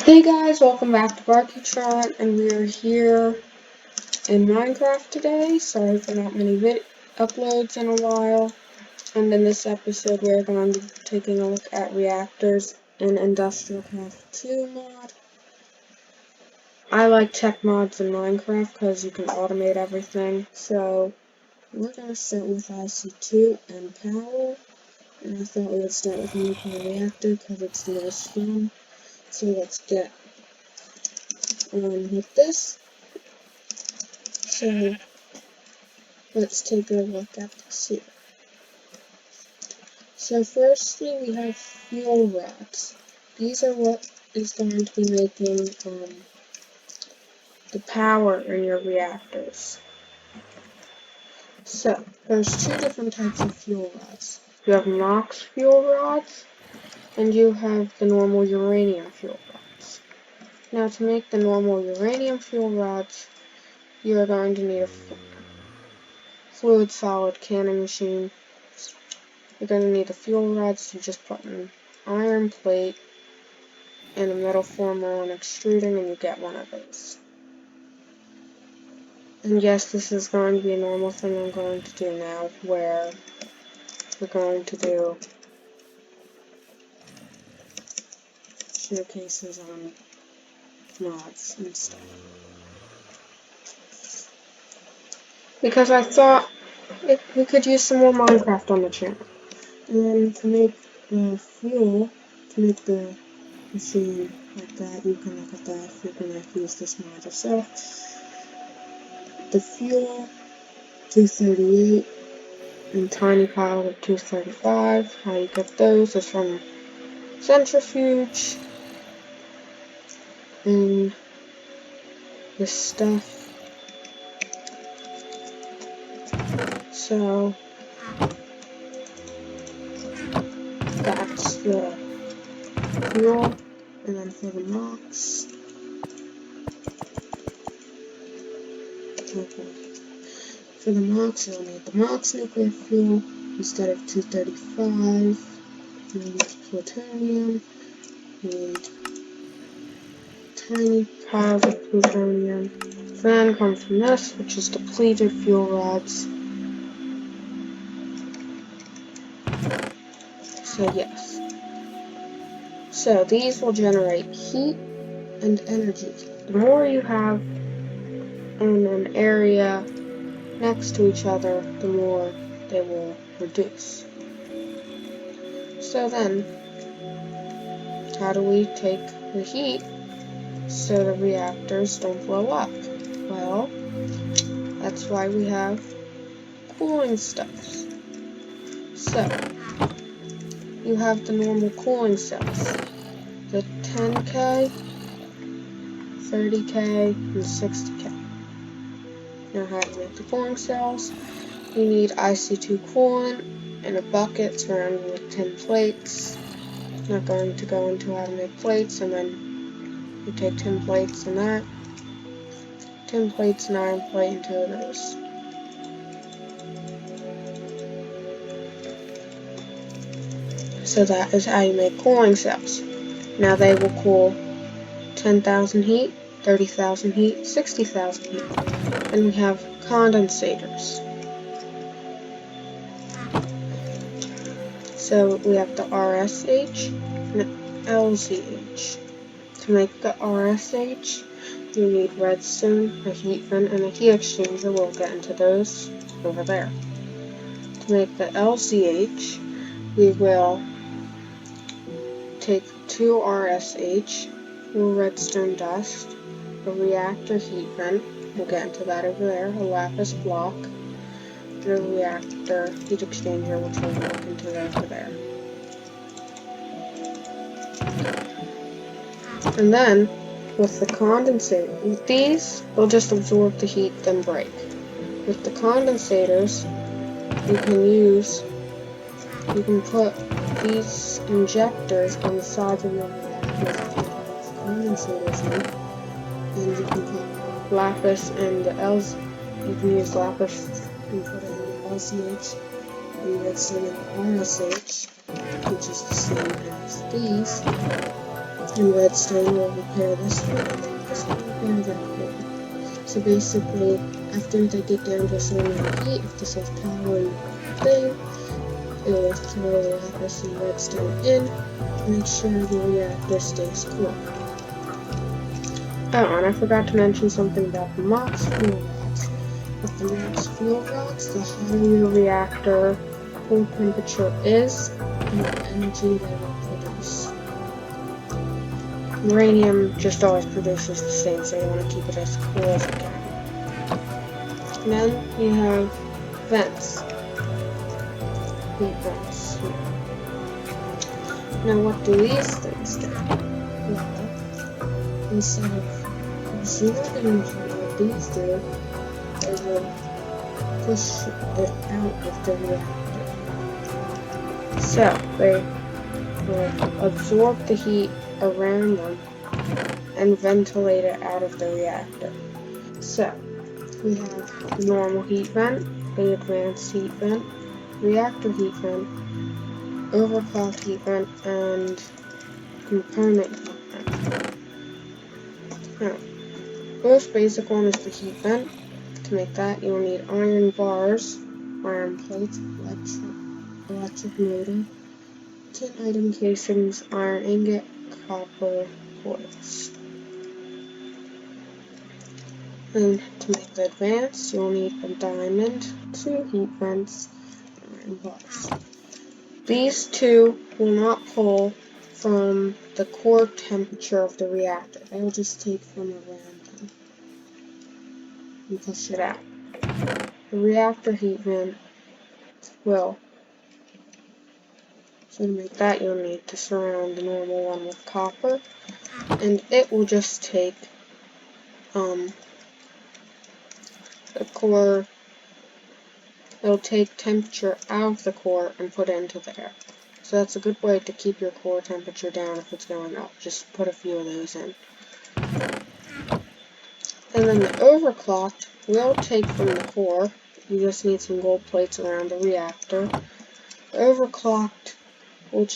Hey guys, welcome back to Barkytron, and we are here in Minecraft today. Sorry for not many uploads in a while. And in this episode, we're going to be taking a look at reactors in Industrial Craft 2 mod. I like tech mods in Minecraft because you can automate everything. So we're going to start with IC2 and power. And I thought we would start with a nuclear reactor because it's the most fun. So let's get on with this. So let's take a look at this here. So firstly we have fuel rods. These are what is going to be making the power in your reactors. So there's two different types of fuel rods. You have NOx fuel rods and you have the normal uranium fuel rods. Now to make the normal uranium fuel rods, you are going to need a fluid solid canning machine. You're going to need the fuel rods. You just put an iron plate and a metal former on extruding and you get one of those. And yes, this is going to be a normal thing I'm going to do now, where we're going to do showcases on mods and stuff. Because I thought we could use some more Minecraft on the channel. And then to make the fuel, to make the machine like that, you can look at that if you're going to use this mod yourself. The fuel, 238, and tiny piles of 235. How you get those is from centrifuge and this stuff. So that's the fuel, and then for the NOx. Okay. For the NOx, you'll need the NOx nuclear fuel instead of 235. You need plutonium. You need tiny piles of plutonium. Then come from this, which is depleted fuel rods. So yes. So these will generate heat and energy. The more you have in an area next to each other, the more they will reduce. So then, how do we take the heat so the reactors don't blow up? Well, that's why we have cooling stuffs. So, you have the normal cooling cells, the 10K, 30K, and 60K. Now how to make the cooling cells. You need IC2 coolant in a bucket surrounded with 10 plates. I'm not going to go into how to make plates, and then you take 10 plates and that, 10 plates and iron plate and 2 of those. So that is how you make cooling cells. Now they will cool 10,000 heat, 30,000 heat, 60,000 heat. And we have condensators. So we have the RSH and the LZH. To make the RSH, you need redstone, a heat vent, and a heat exchanger. We'll get into those over there. To make the LZH, we will take 2 RSH, 4 redstone dust, a reactor heat vent. We'll get into that over there, a lapis block, and a reactor heat exchanger, which we'll look into over there. And then, with the condensator, with these, they'll just absorb the heat, then break. With the condensators, you can put these injectors on the sides of your reactors with condensators in, and you can put lapis and the you can use lapis and put it in the LCH, and redstone in the RSH, which is the same as these. and redstone will repair this one, and then this will repair that one. So basically, after they get down to a certain amount of heat, if this has power and thing, it will throw lapis and redstone in to make sure the reactor stays cool. Oh, and I forgot to mention something about the max fuel rods. With the max fuel rods, the higher your reactor core temperature is, the more energy they will produce. Uranium just always produces the same, so you want to keep it as cool as you can. And then you have vents. Heat vents here. Now what do these things do? Well, instead of absorbing the heat, what these do, they will push it out of the reactor. So they will absorb the heat around them and ventilate it out of the reactor. So we have the normal heat vent, the advanced heat vent, reactor heat vent, overclocked heat vent, and component heat vent. Now, the most basic one is the heat vent. To make that, you'll need iron bars, iron plates, electric motor, tin item casings, iron ingot, copper coils. And to make the advanced, you'll need a diamond, 2 heat vents, and iron bars. These two will not pull from the core temperature of the reactor. They will just take from around them and push it out. The reactor heat vent will. So to make that, you'll need to surround the normal one with copper, and it will just take the core. It'll take temperature out of the core and put it into the air. So that's a good way to keep your core temperature down if it's going up. Just put a few of those in. And then the overclocked will take from the core. You just need some gold plates around the reactor. The overclocked will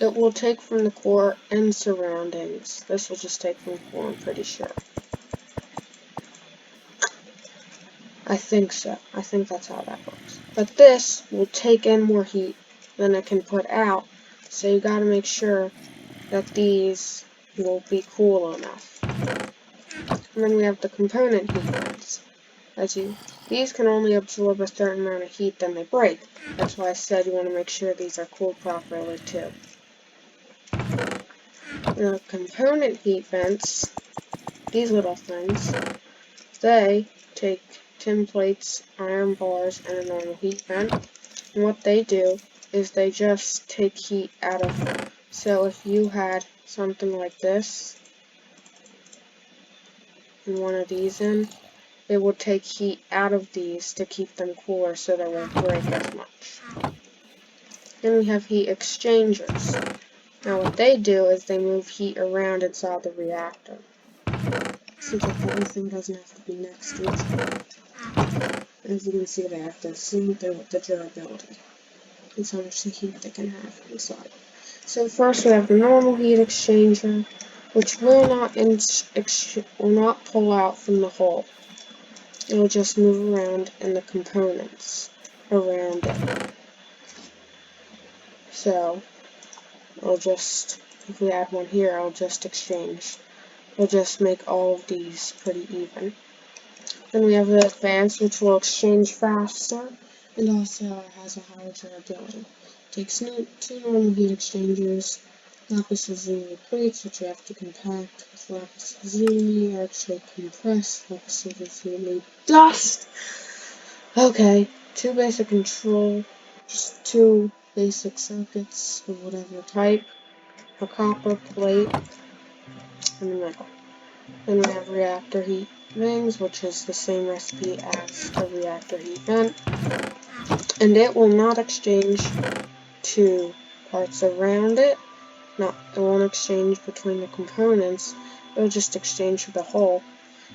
it will take from the core and surroundings. This will just take from the core, I'm pretty sure. I think so. I think that's how that works. But this will take in more heat than it can put out, so you gotta make sure that these will be cool enough. And then we have the component heat vents. These can only absorb a certain amount of heat, then they break. That's why I said you want to make sure these are cooled properly too. Now, component heat vents, these little things, they take tin plates, iron bars, and a normal heat vent. And what they do is they just take heat out of them. So if you had something like this, and one of these in, it will take heat out of these to keep them cooler so they won't break as much. Then we have heat exchangers. Now what they do is they move heat around inside the reactor. Since everything doesn't have to be next to each other. As you can see, they have the same thing with the durability. It's how much heat they can have inside. So first we have the normal heat exchanger, which will not pull out from the hole. It will just move around in the components around it. So if we add one here, I'll just exchange. We'll just make all of these pretty even. Then we have the advanced, which will exchange faster and also has a higher durability. Takes 2 normal heat exchangers, lapis lazuli plates, which you have to compact with lapis lazuli, or actually compress lapis lazuli dust. Okay, 2 basic control, just 2 basic circuits of whatever type, a copper plate, and the metal. Then we have reactor heat rings, which is the same recipe as the reactor heat vent, and it will not exchange to parts around it. It won't exchange between the components. It'll just exchange for the whole.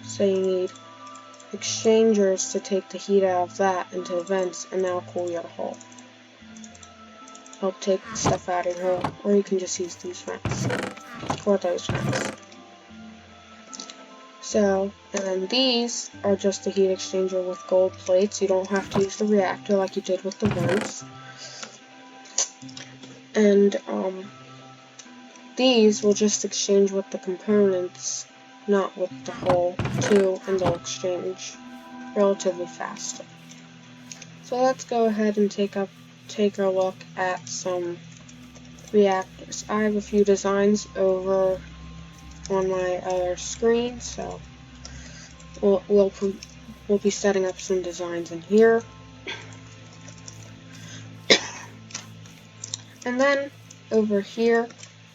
So you need exchangers to take the heat out of that into vents, and that'll cool your hole. help take stuff out of here, or you can just use these vents, or those vents. So, and then these are just a heat exchanger with gold plates. You don't have to use the reactor like you did with the vents. And these will just exchange with the components, not with the hull too, and they'll exchange relatively faster. So let's go ahead and take a look at some reactors. I have a few designs over on my other screen, so we'll be setting up some designs in here. And then over here,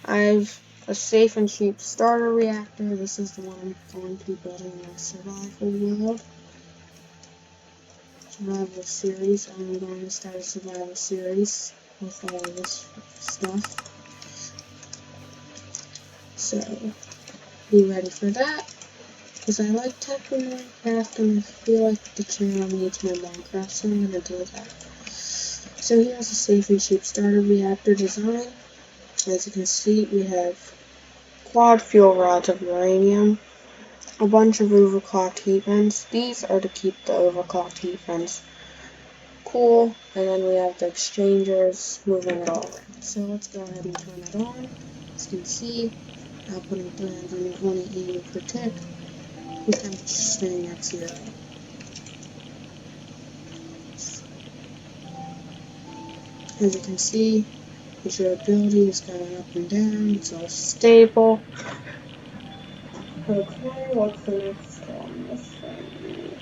I've a safe and cheap starter reactor. This is the one I'm going to be building in a survival world. Survival series. I'm going to start a survival series with all of this stuff. So, be ready for that. Because I like tech in Minecraft and I feel like the channel needs more Minecraft, so I'm going to do that. So here's a safe and cheap starter reactor design. As you can see, we have quad fuel rods of uranium, a bunch of overclocked heat vents. These are to keep the overclocked heat vents cool, and then we have the exchangers moving it all around. So let's go ahead and turn it on. As you can see, outputting 320 EU per tick, with temperature staying at 0. As you can see, the durability is going up and down, it's all stable. Okay, what's the next on this thing?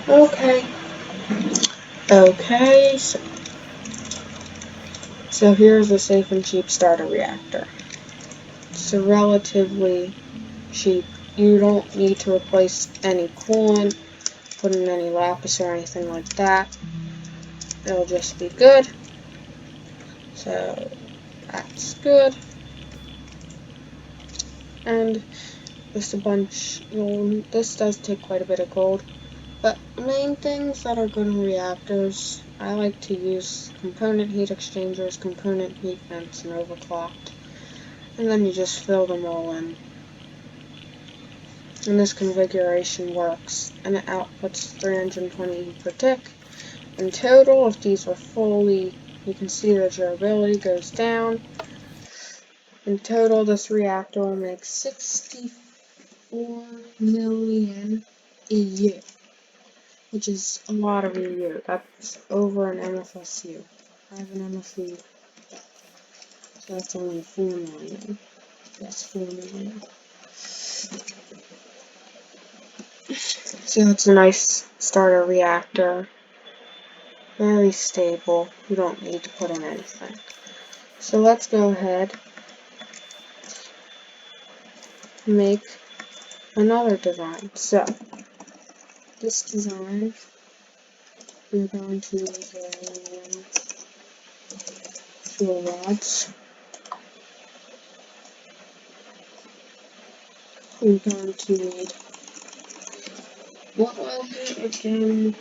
Okay. Okay, so here's a safe and cheap starter reactor. It's a relatively cheap. You don't need to replace any coolant, put in any lapis or anything like that. It'll just be good. So that's good. And just a bunch. This does take quite a bit of gold. But the main things that are good in reactors, I like to use component heat exchangers, component heat vents, and overclocked. And then you just fill them all in. And this configuration works, and it outputs 320 per tick. In total, if these were fully, you can see the durability goes down. In total, this reactor will make 64 million EU, which is a lot of EU. That's over an MFSU. I have an MFU, so that's only 4 million. Yes, 4 million. So it's a nice starter reactor. Very stable. You don't need to put in anything. So let's go ahead and make another design. So this design, we're going to use fuel rods. We're going to need, what was it again?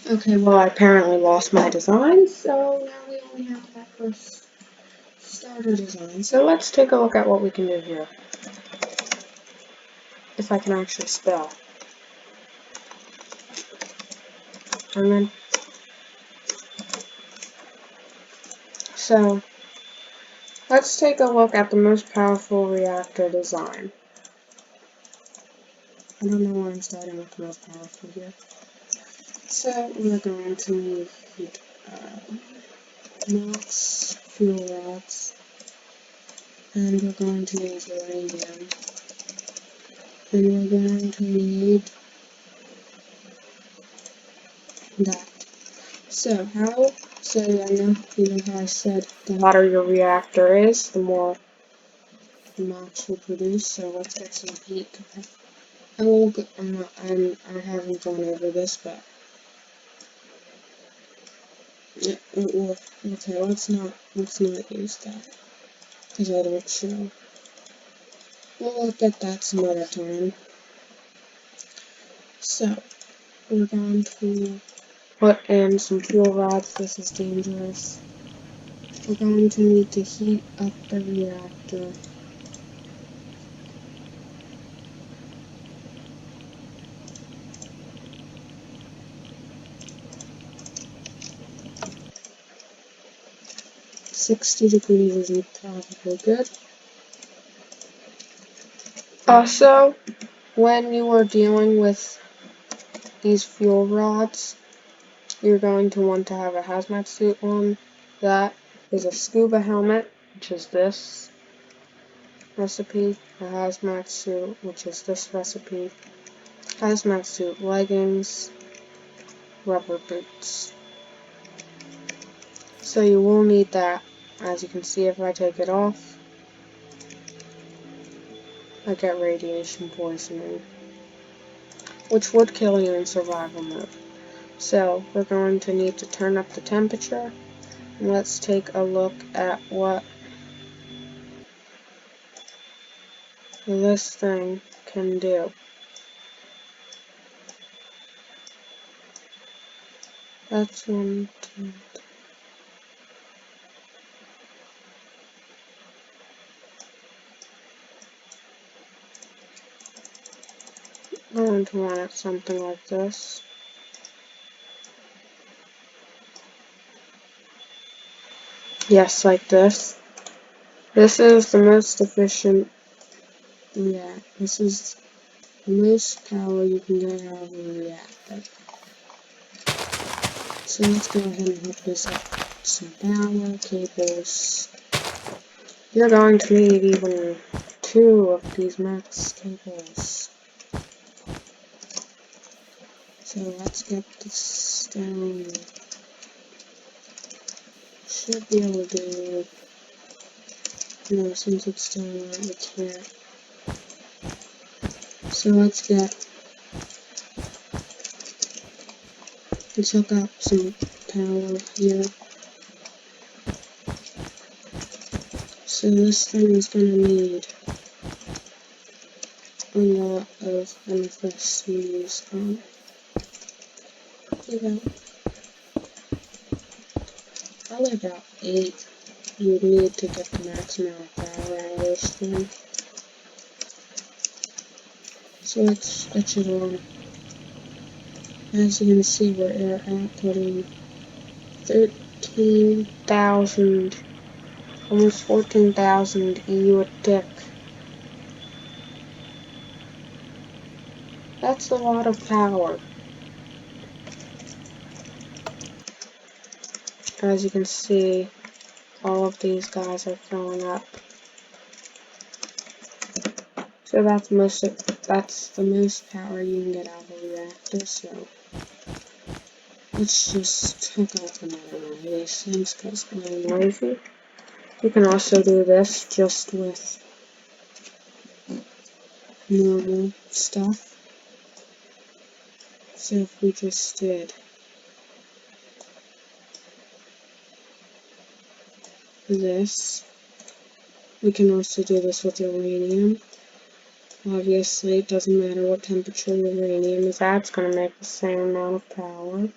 Okay, well I apparently lost my design, so now we only have that first starter design. So let's take a look at what we can do here. If I can actually spell. And then, so let's take a look at the most powerful reactor design. I don't know why I'm starting with the most powerful here. So we're going to need NOx fuel rods, and we're going to need uranium, and we're going to need that. So I know, how I said the hotter your reactor is, the more the NOx will produce. So let's get some heat. I haven't gone over this, but Okay, let's not use that, because I don't show. We'll look at that some other time. So, we're going to put in some fuel rods. This is dangerous. We're going to need to heat up the reactor. "60 degrees isn't probably good." Also, when you are dealing with these fuel rods, you're going to want to have a hazmat suit on. That is a scuba helmet, which is this recipe, a hazmat suit, which is this recipe, hazmat suit leggings, rubber boots. So you will need that. As you can see, if I take it off, I get radiation poisoning, which would kill you in survival mode. So we're going to need to turn up the temperature. And let's take a look at what this thing can do. That's one, two. I'm going to want it something like this. Yes, like this. This is the most efficient. Yeah, this is the most power you can get out of a reactor. So let's go ahead and hook this up. Some power cables. You're going to need even 2 of these max cables. So let's get this down. Should be able to do. No, since it's still not, we can't. So let's hook up some power here. So this thing is going to need a lot of MFSCs on. Probably about 8 you would need to get the max amount of power out of this thing. So let's switch it on. As you can see, we're outputting 13,000, almost 14,000 EU a tick. That's a lot of power. As you can see, all of these guys are filling up. So that's the most power you can get out of a reactor. So let's just hook up another one of these things because I'm lazy. You can also do this just with normal stuff. So if we just did this, we can also do this with uranium. Obviously, it doesn't matter what temperature uranium is at, it's going to make the same amount of power.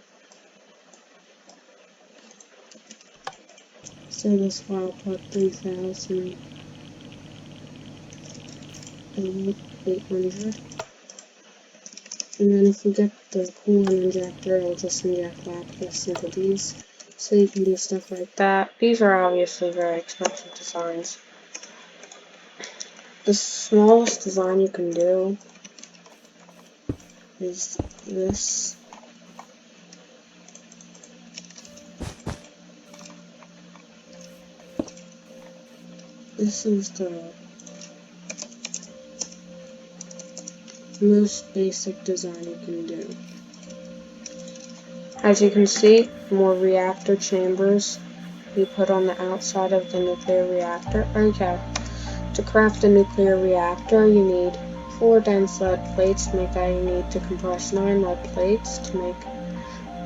So this will output 3,800. And then if we get the coolant injector, it'll just inject lactus into these. So you can do stuff like that. These are obviously very expensive designs. The smallest design you can do is this. This is the most basic design you can do. As you can see, more reactor chambers you put on the outside of the nuclear reactor. Okay, to craft a nuclear reactor, you need 4 dense lead plates. To make that, you need to compress 9 lead plates. To make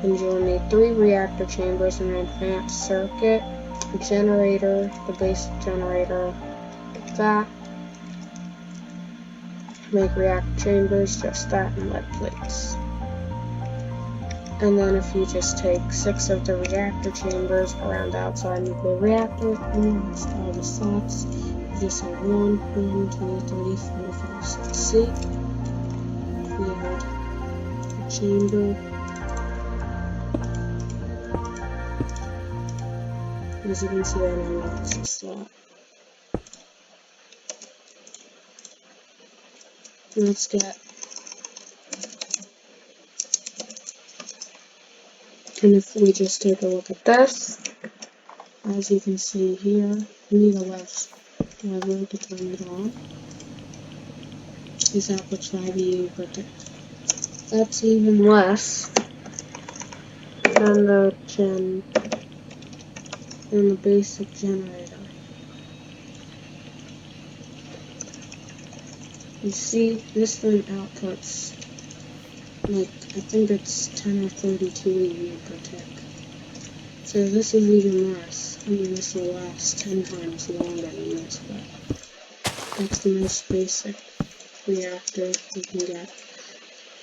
And you'll need 3 reactor chambers, an advanced circuit, a generator, the basic generator, that. Make reactor chambers, just that, and lead plates. And then if you just take 6 of the reactor chambers around the outside nuclear reactor, and list all the slots, you just have 1, 2, 3, 4, 5, 6. See? We have a chamber. As you can see, that unlocks the slot. Let's get. And if we just take a look at this, as you can see here, we need a lever to turn it on. Is that which lever you protect? That's even less than the basic generator. You see, this thing outputs, like, I think it's 10 or 32 EU per tick. So this is even less. I mean, this will last 10 times longer than this, but that's the most basic reactor you can get.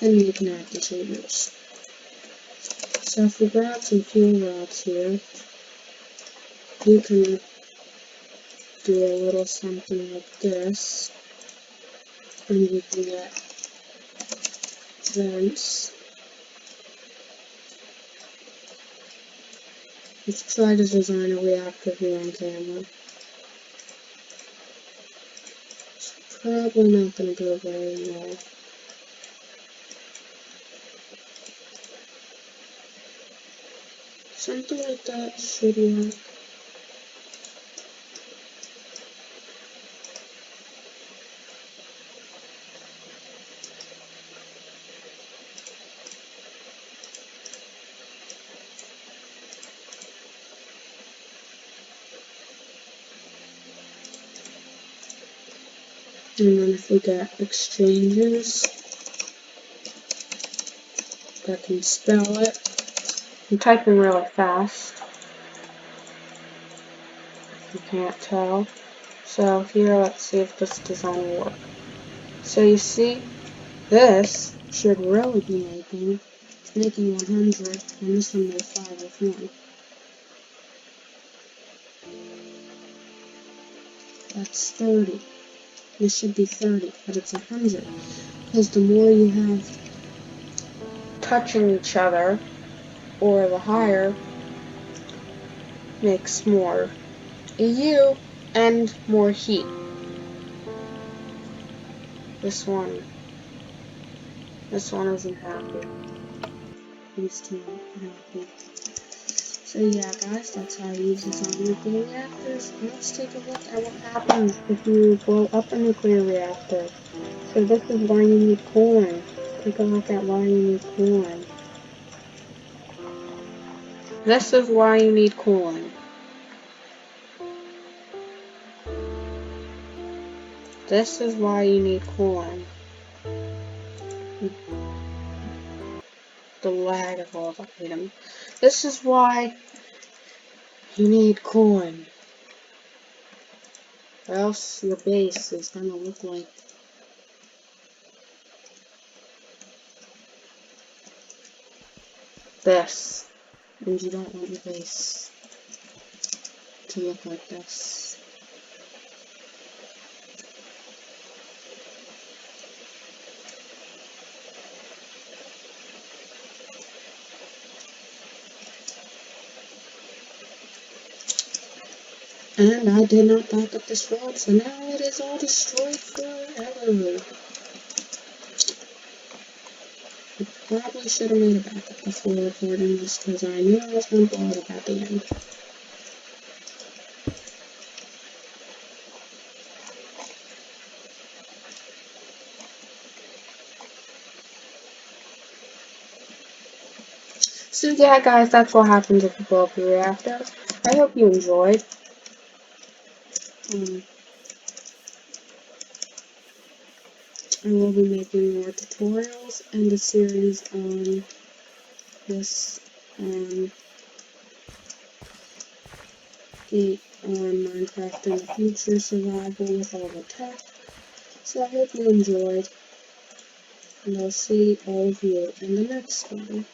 And you can add the chambers. So if we grab some fuel rods here, you can do a little something like this, and you can get vents. Let's try to design a reactor here on camera. It's probably not going to go very well. Something like that should work. And then if we get exchanges, I can spell it. I'm typing really fast, if you can't tell. So here, let's see if this design will work. So you see, this should really be making, it's making 100, and this one made 5 with 1. That's 30. This should be 30, but it's 100. Because the more you have touching each other, or the higher, makes more EU and more heat. This one isn't happy. These two aren't happy. So yeah guys, that's how I use design nuclear reactors. Let's take a look at what happens if you blow up a nuclear reactor. So this is why you need cooling. Take a look at why you need cooling. This is why you need cooling. This is why you need cooling. The lag of all the items. This is why you need cooling. Or else your base is gonna look like this. And you don't want your base to look like this. And I did not back up this rod, so now it is all destroyed forever. I probably should have made a backup before recording this, because I knew I was going to blow it up at the end. So yeah guys, that's what happens if you blow up your reactor. I hope you enjoyed. I will be making more tutorials and a series on this on Minecraft in the future survival with all the tech. So I hope you enjoyed, and I'll see all of you in the next one.